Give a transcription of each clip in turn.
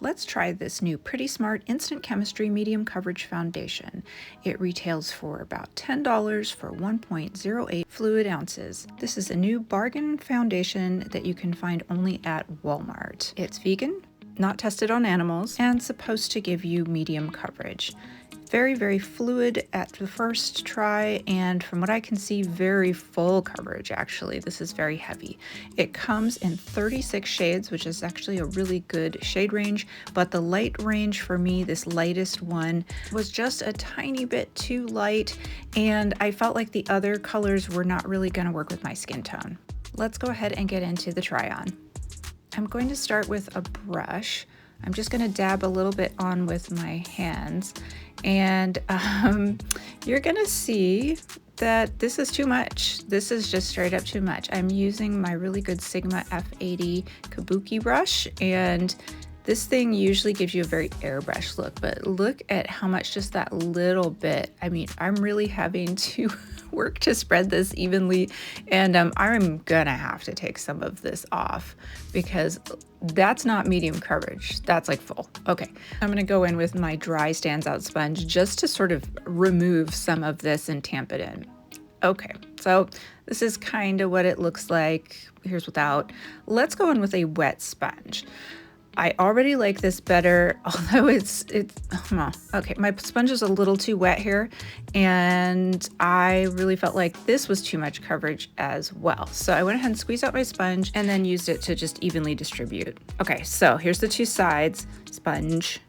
Let's try this new Pretty Smart Instant Chemistry Medium Coverage Foundation. It retails for about $10 for 1.08 fluid ounces. This is a new bargain foundation that you can find only at Walmart. It's vegan, not tested on animals, and supposed to give you medium coverage. Very, very fluid at the first try, and from what I can see, very full coverage actually. This is very heavy. It comes in 36 shades, which is actually a really good shade range, but the light range for me, this lightest one, was just a tiny bit too light, and I felt like the other colors were not really gonna work with my skin tone. Let's go ahead and get into the try on. I'm going to start with a brush. I'm just going to dab a little bit on with my hands, and you're going to see that this is too much. This is just straight up too much. I'm using my really good Sigma F80 Kabuki brush, and this thing usually gives you a very airbrush look, but look at how much just that little bit. I mean, I'm really having to work to spread this evenly, and I'm gonna have to take some of this off because that's not medium coverage, that's like full. Okay, I'm gonna go in with my dry Stands Out sponge just to sort of remove some of this and tamp it in. Okay, so this is kind of what it looks like. Here's without. Let's go in with a wet sponge. I already like this better, although it's okay, my sponge is a little too wet here, and I really felt like this was too much coverage as well. So I went ahead and squeezed out my sponge and then used it to just evenly distribute. Okay, so here's the two sides, sponge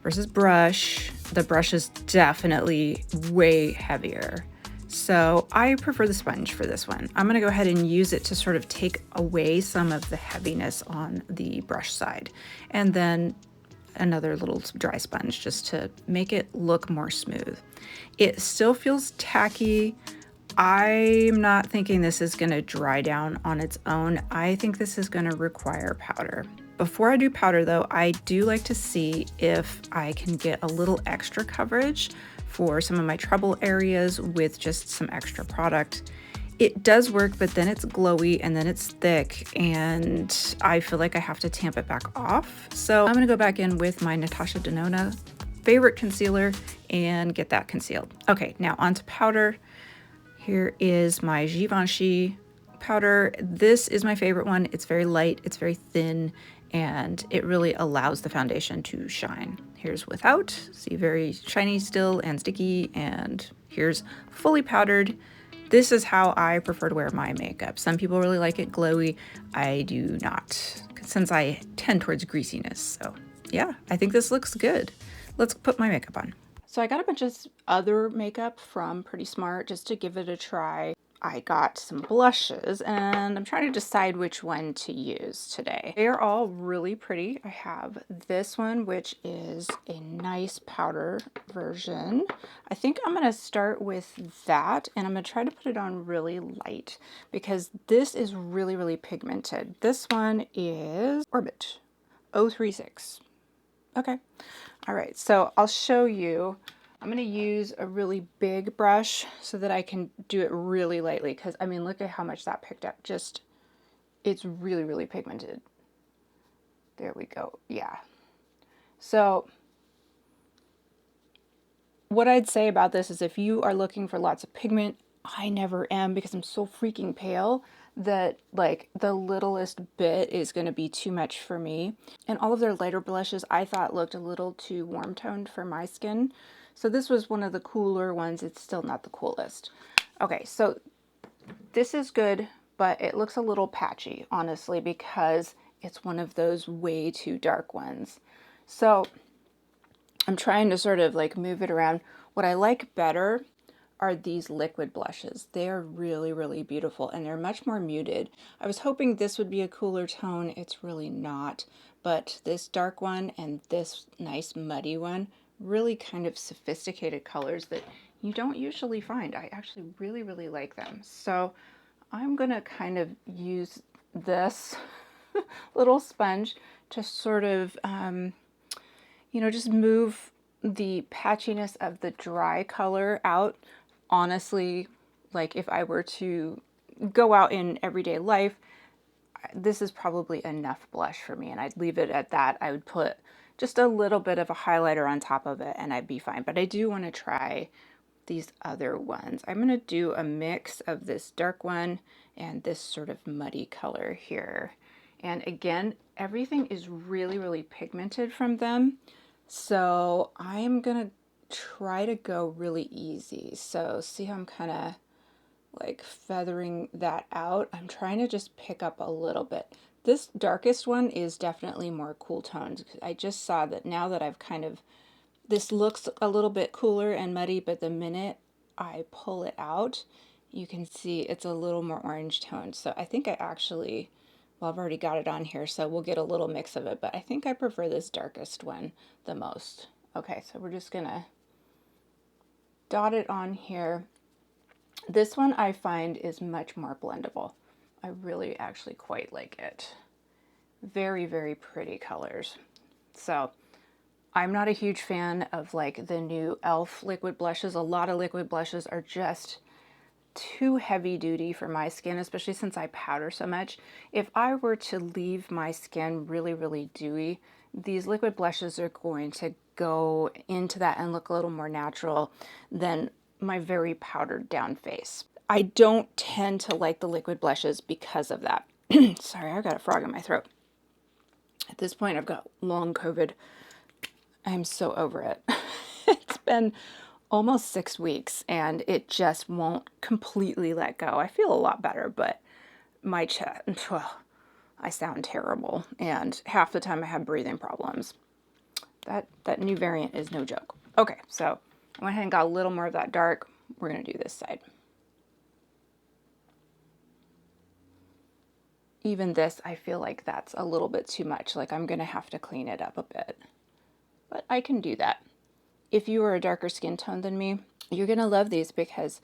versus brush. The brush is definitely way heavier, so I prefer the sponge for this one. I'm gonna go ahead and use it to sort of take away some of the heaviness on the brush side. And then another little dry sponge just to make it look more smooth. It still feels tacky. I'm not thinking this is gonna dry down on its own. I think this is gonna require powder. Before I do powder though, I do like to see if I can get a little extra coverage for some of my trouble areas with just some extra product. It does work, but then it's glowy and then it's thick, and I feel like I have to tamp it back off. So I'm gonna go back in with my Natasha Denona favorite concealer and get that concealed. Okay, now onto powder. Here is my Givenchy powder. This is my favorite one. It's very light, it's very thin, and it really allows the foundation to shine. Here's without, see, very shiny still and sticky, and here's fully powdered. This is how I prefer to wear my makeup. Some people really like it glowy. I do not, since I tend towards greasiness. So yeah, I think this looks good. Let's put my makeup on. So I got a bunch of other makeup from Pretty Smart just to give it a try. I got some blushes, and I'm trying to decide which one to use today. They are all really pretty. I have this one, which is a nice powder version. I think I'm gonna start with that, and I'm gonna try to put it on really light because this is really, really pigmented. This one is Orbit 036. Okay. All right, so I'll show you. I'm gonna use a really big brush so that I can do it really lightly, because I mean, look at how much that picked up. Just, it's really, really pigmented. There we go, yeah. So what I'd say about this is if you are looking for lots of pigment, I never am because I'm so freaking pale that like the littlest bit is going to be too much for me. And all of their lighter blushes I thought looked a little too warm toned for my skin. So this was one of the cooler ones. It's still not the coolest. Okay, so this is good, but it looks a little patchy, honestly, because it's one of those way too dark ones. So I'm trying to sort of like move it around. What I like better are these liquid blushes. They are really, really beautiful, and they're much more muted. I was hoping this would be a cooler tone. It's really not, but this dark one and this nice muddy one, really kind of sophisticated colors that you don't usually find. I actually really, really like them. So I'm gonna kind of use this little sponge to sort of, you know, just move the patchiness of the dry color out. Honestly, like if I were to go out in everyday life, this is probably enough blush for me, and I'd leave it at that. I would put just a little bit of a highlighter on top of it and I'd be fine. But I do want to try these other ones. I'm going to do a mix of this dark one and this sort of muddy color here. And again, everything is really, really pigmented from them. So I'm going to try to go really easy. So see how I'm kind of like feathering that out. I'm trying to just pick up a little bit. This darkest one is definitely more cool toned. I just saw that now that I've kind of, this looks a little bit cooler and muddy, but the minute I pull it out, you can see it's a little more orange toned. So I think I actually, well, I've already got it on here, so we'll get a little mix of it, but I think I prefer this darkest one the most. Okay, so we're just gonna dot it on here. This one I find is much more blendable. I really actually quite like it. Very, very pretty colors. So I'm not a huge fan of like the new e.l.f. liquid blushes. A lot of liquid blushes are just too heavy duty for my skin, especially since I powder so much. If I were to leave my skin really, really dewy, these liquid blushes are going to go into that and look a little more natural than my very powdered down face. I don't tend to like the liquid blushes because of that. Sorry, I've got a frog in my throat. At this point, I've got long COVID. I'm so over it. It's been almost 6 weeks and it just won't completely let go. I feel a lot better, but my chest, well, I sound terrible. And half the time I have breathing problems. That new variant is no joke. Okay, so I went ahead and got a little more of that dark. We're going to do this side. Even this, I feel like that's a little bit too much. Like I'm going to have to clean it up a bit. But I can do that. If you are a darker skin tone than me, you're going to love these because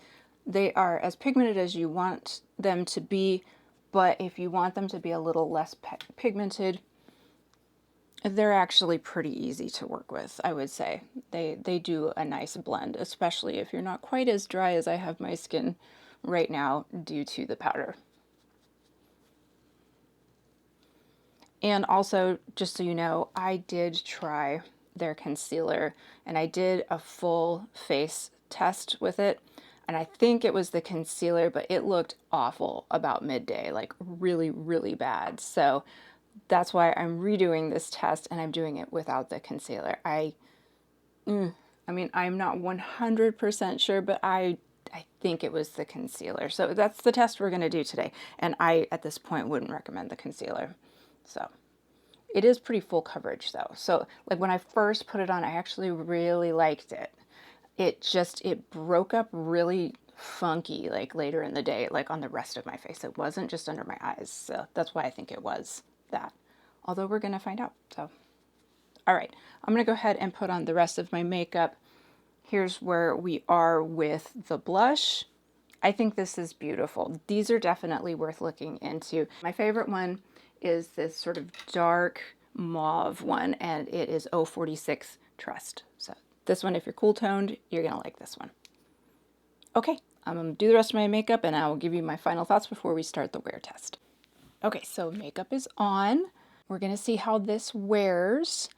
they are as pigmented as you want them to be. But if you want them to be a little less pigmented, they're actually pretty easy to work with, I would say. They do a nice blend, especially if you're not quite as dry as I have my skin right now due to the powder. And also, just so you know, I did try their concealer and I did a full face test with it. And I think it was the concealer, but it looked awful about midday, like really, really bad. So that's why I'm redoing this test and I'm doing it without the concealer. I mean, I'm not 100% sure, but I think it was the concealer. So that's the test we're going to do today. And I, at this point, wouldn't recommend the concealer. So it is pretty full coverage though. So like when I first put it on, I actually really liked it. It broke up really funky like later in the day, like on the rest of my face. It wasn't just under my eyes. So that's why I think it was that. Although we're going to find out. So, all right, I'm going to go ahead and put on the rest of my makeup. Here's where we are with the blush. I think this is beautiful. These are definitely worth looking into. My favorite one is this sort of dark mauve one, and it is 046 Trust. So this one, if you're cool toned, you're gonna like this one. Okay, I'm gonna do the rest of my makeup and I will give you my final thoughts before we start the wear test. Okay, so makeup is on. We're gonna see how this wears.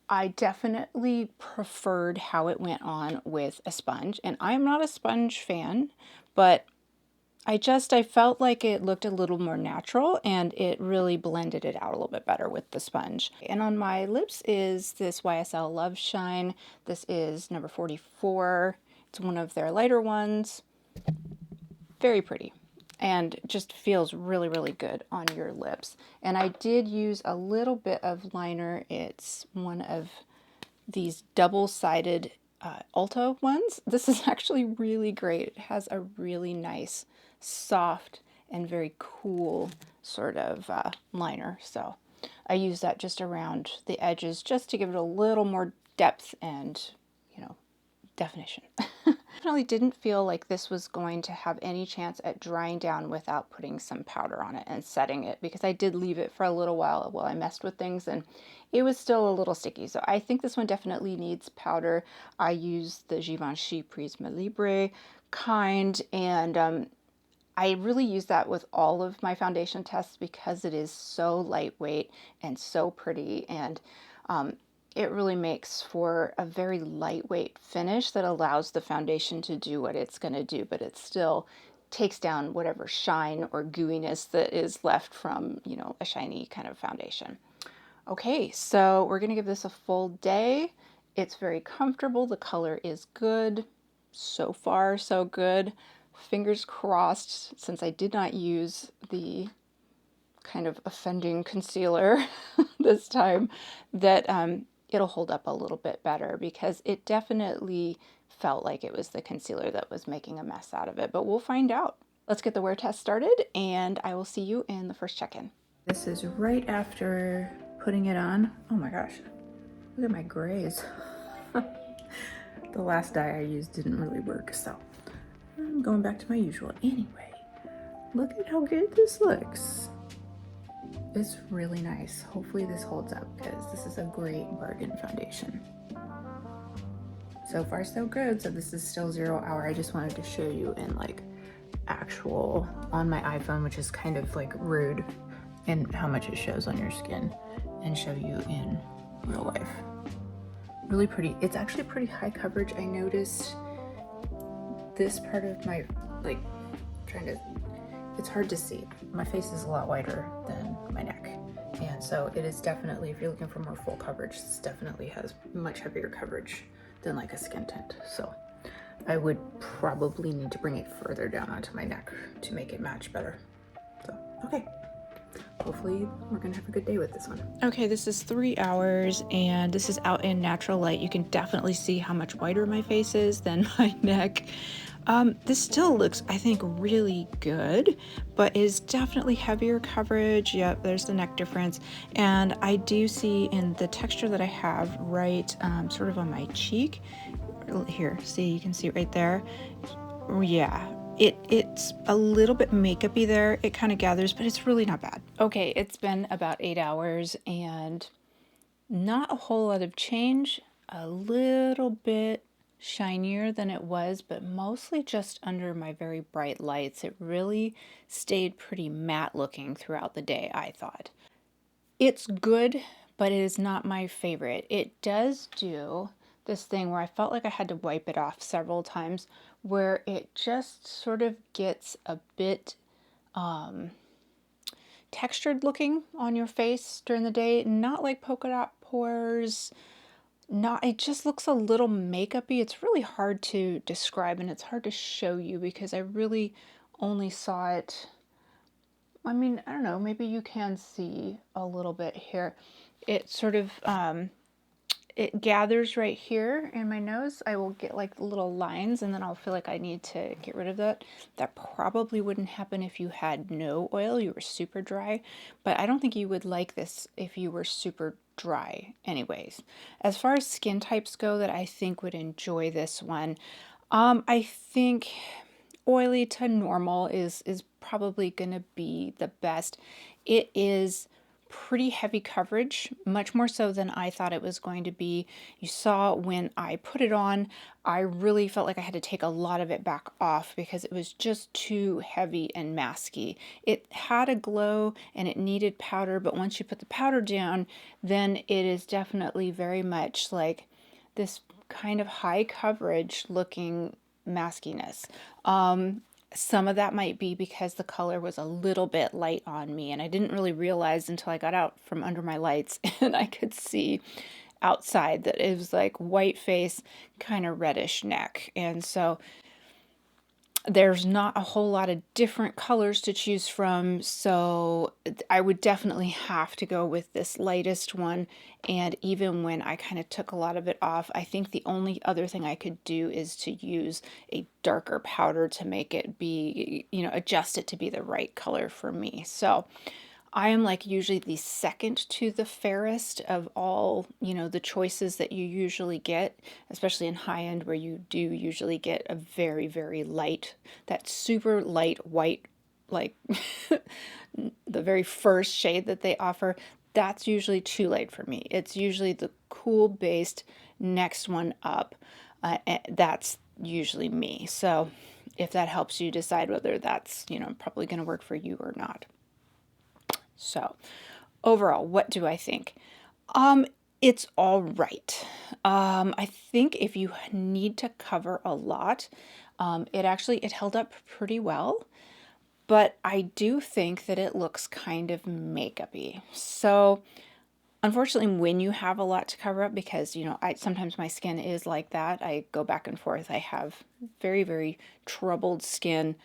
I definitely preferred how it went on with a sponge, and I'm not a sponge fan, but I felt like it looked a little more natural and it really blended it out a little bit better with the sponge. And on my lips is this YSL Love Shine. This is number 44. It's one of their lighter ones. Very pretty and just feels really, really good on your lips. And I did use a little bit of liner. It's one of these double-sided Ulta ones. This is actually really great. It has a really nice, soft, and very cool sort of liner. So I use that just around the edges just to give it a little more depth and, you know, definition. Definitely didn't feel like this was going to have any chance at drying down without putting some powder on it and setting it, because I did leave it for a little while I messed with things and it was still a little sticky. So I think this one definitely needs powder. I use the Givenchy Prisma Libre kind, and I really use that with all of my foundation tests because it is so lightweight and so pretty, and it really makes for a very lightweight finish that allows the foundation to do what it's going to do, but it still takes down whatever shine or gooiness that is left from, you know, a shiny kind of foundation. Okay, so we're going to give this a full day. It's very comfortable. The color is good. So far, so good. Fingers crossed, since I did not use the kind of offending concealer this time, that it'll hold up a little bit better, because it definitely felt like it was the concealer that was making a mess out of it, but we'll find out. Let's get the wear test started, and I will see you in the first check-in. This is right after putting it on. Oh my gosh, look at my grays. The last dye I used didn't really work, so I'm going back to my usual. Anyway, look at how good this looks. It's really nice. Hopefully this holds up, because this is a great bargain foundation. So far so good. So this is still 0 hour. I just wanted to show you in like actual on my iPhone, which is kind of like rude in how much it shows on your skin, and show you in real life. Really pretty. It's actually pretty high coverage. I noticed this part of my, like, it's hard to see. My face is a lot wider than my neck. And so it is definitely, if you're looking for more full coverage, this definitely has much heavier coverage than like a skin tint. So I would probably need to bring it further down onto my neck to make it match better. So, okay. Hopefully we're gonna have a good day with this one. Okay, this is 3 hours, and this is out in natural light. You can definitely see how much whiter my face is than my neck. This still looks, I think, really good, but is definitely heavier coverage. Yep, there's the neck difference. And I do see in the texture that I have right sort of on my cheek. Here, see, you can see it right there. Yeah, it's a little bit makeup-y there. It kind of gathers, but it's really not bad. Okay, it's been about 8 hours and not a whole lot of change. A little bit shinier than it was, but mostly just under my very bright lights. It really stayed pretty matte looking throughout the day, I thought. It's good, but it is not my favorite. It does do this thing where I felt like I had to wipe it off several times, where it just sort of gets a bit textured looking on your face during the day. Not like polka dot pores. Not, it just looks a little makeup-y. It's really hard to describe, and it's hard to show you because I really only saw it. I mean, I don't know, maybe you can see a little bit here. It sort of it gathers right here in my nose. I will get like little lines, and then I'll feel like I need to get rid of that. That probably wouldn't happen if you had no oil, you were super dry, but I don't think you would like this if you were super dry anyways. As far as skin types go that I think would enjoy this one, I think oily to normal is probably gonna be the best. It is pretty heavy coverage, much more so than I thought it was going to be. You saw when I put it on, I really felt like I had to take a lot of it back off because it was just too heavy and masky. It had a glow and it needed powder, but once you put the powder down, then it is definitely very much like this kind of high coverage looking maskiness. Some of that might be because the color was a little bit light on me, and I didn't really realize until I got out from under my lights and I could see outside that it was like white face, kind of reddish neck. And so there's not a whole lot of different colors to choose from, so I would definitely have to go with this lightest one. And even when I kind of took a lot of it off, I think the only other thing I could do is to use a darker powder to make it be, you know, adjust it to be the right color for me. So I am like usually the second to the fairest of all, you know, the choices that you usually get, especially in high end where you do usually get a very, very light, that super light white, like the very first shade that they offer. That's usually too light for me. It's usually the cool based next one up. That's usually me. So if that helps you decide whether that's, probably going to work for you or not. So overall, what do I think? It's all right. I think if you need to cover a lot, it held up pretty well, but I do think that it looks kind of makeup-y. So unfortunately, when you have a lot to cover up, because, sometimes my skin is like that, I go back and forth. I have very, very troubled skin.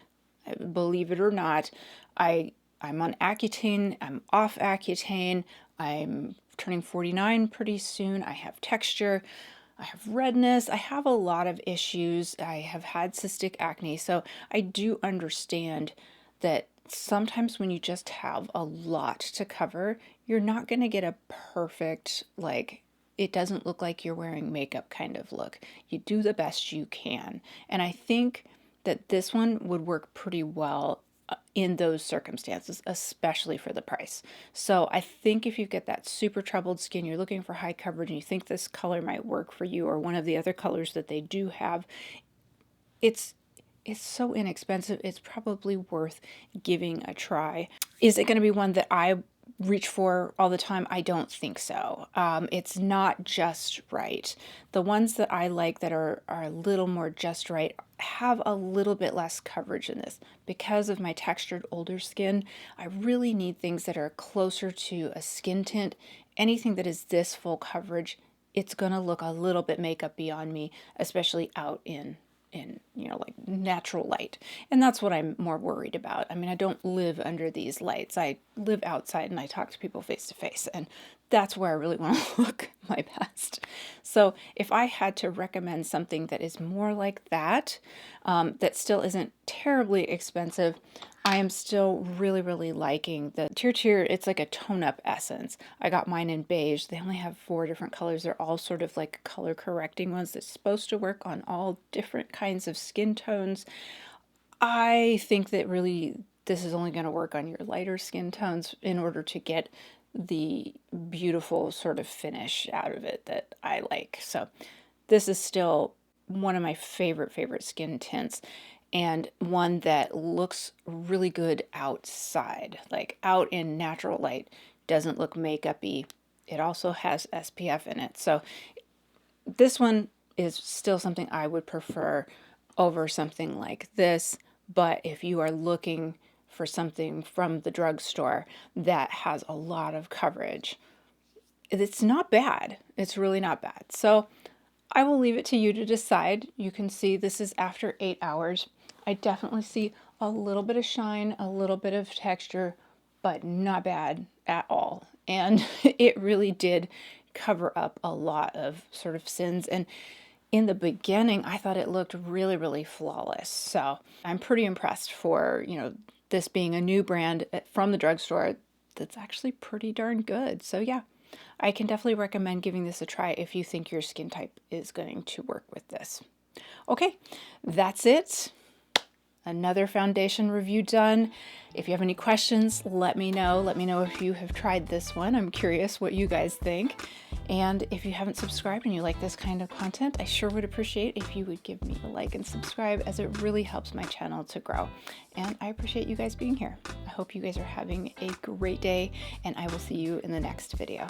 Believe it or not, I'm on Accutane, I'm off Accutane, I'm turning 49 pretty soon, I have texture, I have redness, I have a lot of issues, I have had cystic acne, so I do understand that sometimes when you just have a lot to cover, you're not going to get a perfect, it doesn't look like you're wearing makeup kind of look. You do the best you can. And I think that this one would work pretty well in those circumstances, especially for the price. So I think if you get that super troubled skin, you're looking for high coverage, and you think this color might work for you, or one of the other colors that they do have, it's so inexpensive, it's probably worth giving a try. Is it going to be one that I reach for all the time? I don't think so. It's not just right. The ones that I like that are a little more just right have a little bit less coverage in this. Because of my textured older skin, I really need things that are closer to a skin tint. Anything that is this full coverage, it's going to look a little bit makeup-y on me, especially out in natural light. And that's what I'm more worried about. I mean, I don't live under these lights. I live outside and I talk to people face to face, and that's where I really want to look my best. So if I had to recommend something that is more like that, that still isn't terribly expensive, I am still really, really liking the TirTir. It's like a tone-up essence. I got mine in beige. They only have 4 different colors. They're all sort of like color correcting ones that's supposed to work on all different kinds of skin tones. I think that really this is only going to work on your lighter skin tones in order to get the beautiful sort of finish out of it that I like. So this is still one of my favorite skin tints, and one that looks really good outside, like out in natural light. Doesn't look makeup-y. It also has SPF in it. So this one is still something I would prefer over something like this. But if you are looking for something from the drugstore that has a lot of coverage, it's not bad. It's really not bad. So I will leave it to you to decide. You can see this is after 8 hours. I definitely see a little bit of shine, a little bit of texture, but not bad at all. And it really did cover up a lot of sort of sins. And in the beginning, I thought it looked really, really flawless. So I'm pretty impressed for, this being a new brand from the drugstore that's actually pretty darn good. So yeah, I can definitely recommend giving this a try if you think your skin type is going to work with this. Okay, that's it. Another foundation review done. If you have any questions, let me know. Let me know if you have tried this one. I'm curious what you guys think. And if you haven't subscribed and you like this kind of content, I sure would appreciate if you would give me a like and subscribe, as it really helps my channel to grow. And I appreciate you guys being here. I hope you guys are having a great day, and I will see you in the next video.